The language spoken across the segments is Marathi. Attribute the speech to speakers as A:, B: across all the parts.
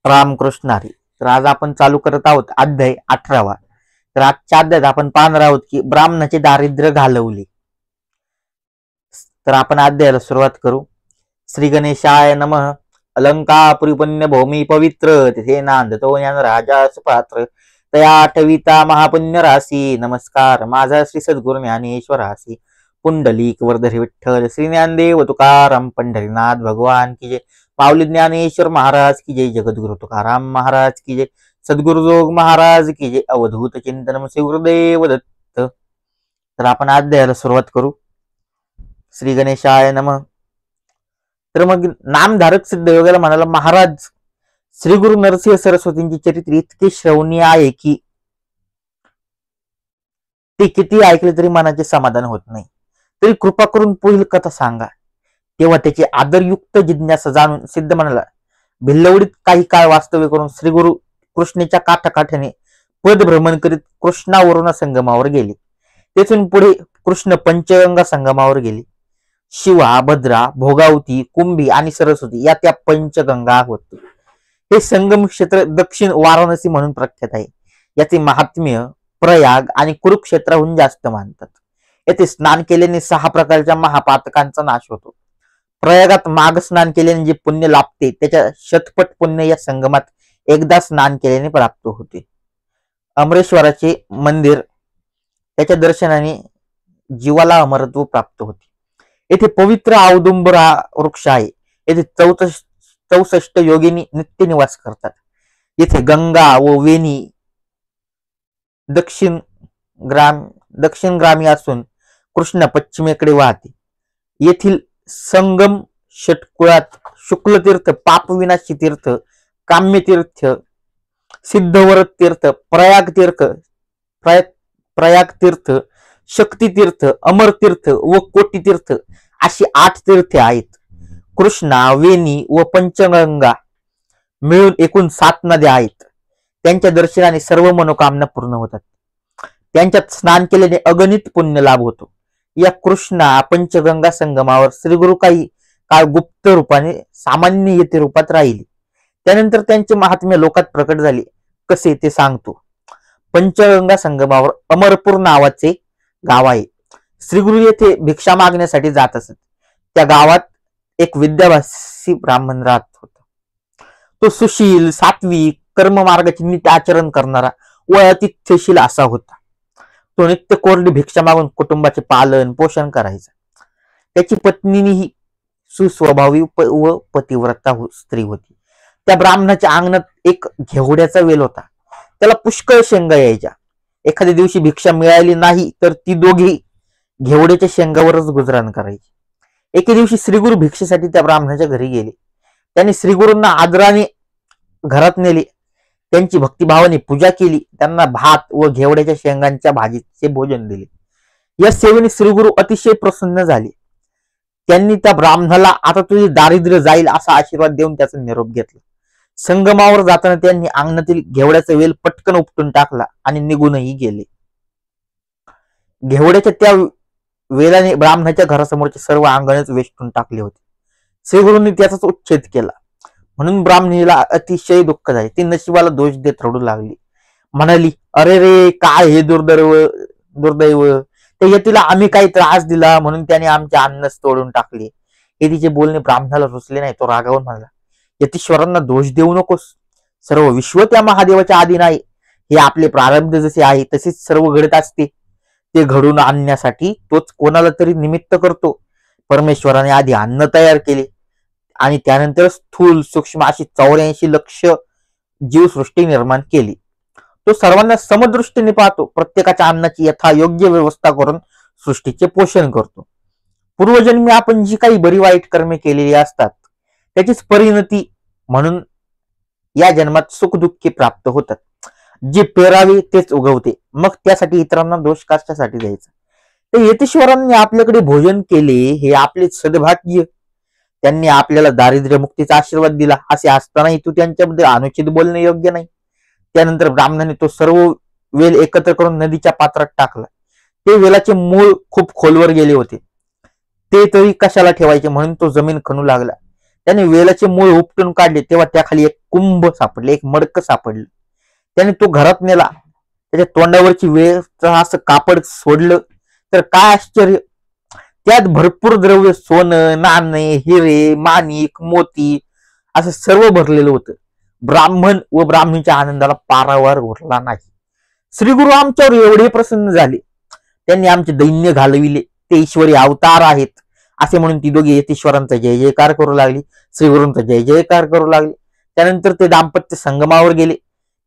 A: रामकृष्ण हरी. तर आज आपण चालू करत आहोत अध्याय 18वा. तर आजच्या अध्यायात आपण पाहणार आहोत की ब्राह्मणाचे दारिद्र्य घालवले. तर आपण अध्यायाला सुरुवात करू. श्री गणेशाय नमः. अलंकापुरी पुण्य भूमी पवित्र तिथे नांदतो ज्ञान राजा सुपात्र तया ठविता महापुण्य राशी. नमस्कार माझा श्री सद्गुरु ज्ञानेश्वरासी. पुंडलिक वर्धरी विठ्ठल श्री ज्ञानदेव तुकाराम पंढरीनाथ भगवान की जय. पावली ज्ञानेश्वर महाराज की जय. जगद्गुरु तुकाराम महाराज की जय. सद्गुरु जोग महाराज की जय. अवधूत चिंतन श्री गुरुदेव दत्त. तर आपण अध्यायाला सुरुवात करू. श्री गणेशाय नमः. तर मग नामधारक सिद्ध योगाला म्हणाला, महाराज श्री गुरु नरसिंह सरस्वतींचे चरित्र इतके श्रवणीय आहे की ते किती ऐकले तरी मनाचे समाधान होत नाही. तरी कृपा करून पुढील कथा सांगा. तेव्हा त्याची आदरयुक्त जिज्ञासा जाणून सिद्ध म्हणाला, भिल्लवडीत काही काळ वास्तव्य करून श्री गुरु कृष्णेच्या काठाकाठाने पदभ्रमण करीत कृष्णावरून संगमावर गेले. तेथून पुढे कृष्ण पंचगंगा संगमावर गेले. शिवा, भद्रा, भोगावती, कुंभी आणि सरस्वती या त्या पंचगंगा होते. हे संगम क्षेत्र दक्षिण वाराणसी म्हणून प्रख्यात आहे. याचे महात्म्य प्रयाग आणि कुरुक्षेत्राहून जास्त मानतात. येथे स्नान केल्याने 6 प्रकारच्या महापातकांचा नाश होतो. प्रयागात माघ स्नान केल्याने जे पुण्य लाभते त्याच्या शतपट पुण्य या संगमात एकदा स्नान केल्याने प्राप्त होते. अमरेश्वराचे मंदिर त्याच्या दर्शनाने जीवाला अमरत्व प्राप्त होते. येथे पवित्र औदुंबरा वृक्ष आहे. येथे 64 योगिनी नित्य निवास करतात. येथे गंगा व वेणी दक्षिण ग्रामी असून कृष्ण पश्चिमेकडे वाहते. येथील संगम षटकुळात शुक्लतीर्थ, पापविनाशी तीर्थ, काम्यतीर्थ, सिद्धवरत तीर्थ, प्रयाग तीर्थ, शक्तीतीर्थ, अमरतीर्थ व कोटीतीर्थ अशी 8 तीर्थे आहेत. कृष्णा, वेणी व पंचगंगा मिळून एकूण 7 नद्या आहेत. त्यांच्या दर्शनाने सर्व मनोकामना पूर्ण होतात. त्यांच्यात स्नान केल्याने अगणित पुण्य लाभ होतो. या कृष्णा पंचगंगा संगमावर श्रीगुरु काही काळ गुप्त रूपाने सामान्य येते रूपात राहिले. त्यानंतर त्यांचे महात्म्य लोकात प्रकट झाले. कसे ते सांगतो. पंचगंगा संगमावर अमरपूर नावाचे गाव आहे. श्रीगुरु येथे भिक्षा मागण्यासाठी जात असत. त्या गावात एक विद्याभासी ब्राह्मण राहत होता. तो सुशील, सात्विक, कर्ममार्गाचे नित्य आचरण करणारा व अतिथ्यशील असा होता. तो नित्य कोरडी भिक्षा मागून कुटुंबाचे पालन पोषण करायचा. त्याची पत्नीही सुस्वभावी व पतिव्रता स्त्री होती. त्या ब्राह्मणाच्या अंगणात एक घेवड्याचा वेल होता. त्याला पुष्कळ शेंगा यायच्या. एखाद्या दिवशी भिक्षा मिळाली नाही तर ती दोघी घेवड्याच्या शेंगावरच गुजराण करायची. एके दिवशी श्रीगुरु भिक्षेसाठी त्या ब्राह्मणाच्या घरी गेले. त्यांनी श्रीगुरूंना आदराने घरात नेले. त्यांची भक्तिभावाने पूजा केली. त्यांना भात व घेवड्याच्या शेंगांच्या भाजीचे भोजन दिले. या सेवेने श्रीगुरु अतिशय प्रसन्न झाले. त्यांनी त्या ब्राह्मणाला आता तुझे दारिद्र्य जाईल असा आशीर्वाद देऊन त्याचा निरोप घेतला. संगमावर जाताना त्यांनी अंगणातील घेवड्याचा वेल पटकन उपटून टाकला आणि निघूनही गेले. घेवड्याच्या त्या वेलाने ब्राह्मणाच्या घरासमोरचे सर्व अंगणच वेष्टून टाकले होते. श्रीगुरूंनी त्याचाच उच्छेद केला. म्हणून ब्राह्मणीला अतिशय दुःख झाले. ती नशिबाला दोष देत रडू लागली. म्हणाली, अरे रे, काय हे दुर्दैव. त्या यतीला आम्ही काही त्रास दिला म्हणून त्याने आमचे अन्नच तोडून टाकले. हे तिचे बोलणे ब्राह्मणाला रुचले नाही. तो रागावून म्हणाला, यतीश्वरांना दोष देऊ नकोस. सर्व विश्व त्या महादेवाच्या अधीन आहे. हे आपले प्रारब्ध जसे आहे तसेच सर्व घडत असते. ते घडून आणण्यासाठी तोच कोणाला तरी निमित्त करतो. परमेश्वराने आधी अन्न तयार केले आणि त्यानंतर स्थूल सूक्ष्म अशी 84 लक्ष जीवसृष्टी निर्माण केली. तो सर्वांना समदृष्टीने पाहतो. प्रत्येकाच्या अन्नाची यथायोग्य व्यवस्था करून सृष्टीचे पोषण करतो. पूर्वजन्मी आपण जी काही बरी वाईट कर्मे केलेली असतात त्याचीच परिणती म्हणून या जन्मात सुखदुःखी प्राप्त होतात. जे पेरावे तेच उगवते. मग त्यासाठी इतरांना दोष कशासाठी द्यायचा. ते यतीश्वरांनी आपल्याकडे भोजन केले हे आपले सद्भाग्य. त्यांनी आपल्याला दारिद्र्य मुक्तीचा आशीर्वाद दिला असे असतानाही तू त्यांच्याबद्दल अनुचित बोलणे योग्य नाही. त्यानंतर ब्राह्मणाने तो सर्व वेल एकत्र करून नदीच्या पात्रात टाकला. ते वेलाचे मूळ खूप खोलवर गेले होते. ते तरी कशाला ठेवायचे म्हणून तो जमीन खणू लागला. त्याने वेलाचे मूळ उपटून काढले तेव्हा त्याखाली एक कुंभ सापडले, एक मडकं सापडलं. त्याने तो घरात नेला, त्याच्या तोंडावरची वेळ असं कापड सोडलं तर काय आश्चर्य, त्यात भरपूर द्रव्य, सोनं, नाणे, हिरे, माणिक, मोती असं सर्व भरलेलं होतं. ब्राह्मण व ब्राह्मणीच्या आनंदाला पारावार उरला नाही. श्रीगुरु आमच्यावर एवढे प्रसन्न झाले, त्यांनी आमचे दैन्य घालविले, ते ईश्वरी अवतार आहेत असे म्हणून ती दोघी यतीश्वरांचा जय जयकार करू लागली, श्रीगुरूंचा जय जयकार करू लागले. त्यानंतर ते दाम्पत्य संगमावर गेले.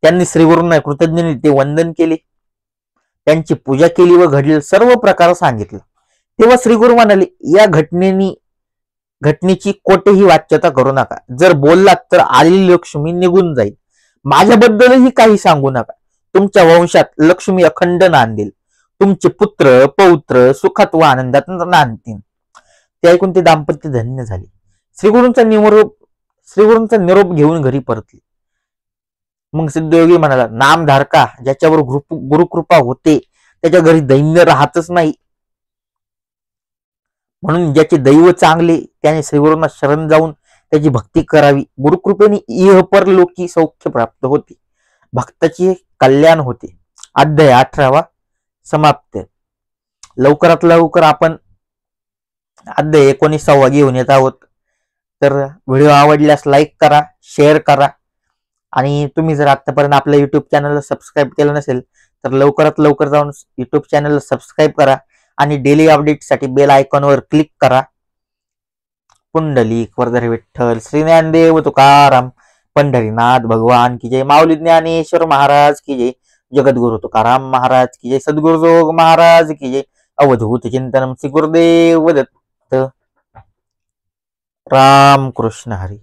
A: त्यांनी श्रीगुरूंना कृतज्ञतेने ते वंदन केले, त्यांची पूजा केली व घडलेले सर्व प्रकार सांगितलं. तेव्हा श्रीगुरु म्हणाले, या घटनेची कोठेही वाच्यता करू नका. जर बोललात तर आलेली लक्ष्मी निघून जाईल. माझ्याबद्दलही काही सांगू नका. तुमच्या वंशात लक्ष्मी अखंड नांदेल. तुमचे पुत्र पौत्र सुखात व आनंदात नांदतील. ते ऐकून ते दाम्पत्य धन्य झाले. श्रीगुरूंचा निरोप घेऊन घरी परतले. मग सिद्धयोगी म्हणाला, नामधारका, ज्याच्यावर गुरुकृपा होते त्याच्या घरी दैन्य राहतच नाही. म्हणून ज्याचे दैव चांगले त्याने श्रीगुरूंना शरण जाऊन त्याची भक्ती करावी. गुरुकृपेने इह परलोकी सौख्य प्राप्त होते, भक्ताचे कल्याण होते. अध्याय 18 समाप्त. लवकरात लवकर आपण अध्याय 19 घेऊन येत आहोत. तर व्हिडिओ आवडल्यास लाईक करा, शेअर करा, आणि तुम्ही जर आतापर्यंत आपल्या युट्यूब चॅनलला सबस्क्राईब केलं नसेल तर लवकरात लवकर जाऊन युट्यूब चॅनलला सबस्क्राईब करा आणि डेली अपडेटसाठी बेल आयकॉनवर क्लिक करा. पुंडलिक वरदहरी विठ्ठल, श्री ज्ञानदेव तुकाराम, पंढरीनाथ भगवान की जय, माऊली ज्ञानेश्वर महाराज की जय, जगद्गुरु तुकाराम महाराज की जय, सद्गुरु जोग महाराज की जय. अवधूत चिंतनम श्री गुरुदेव दत्त. राम कृष्ण हरी.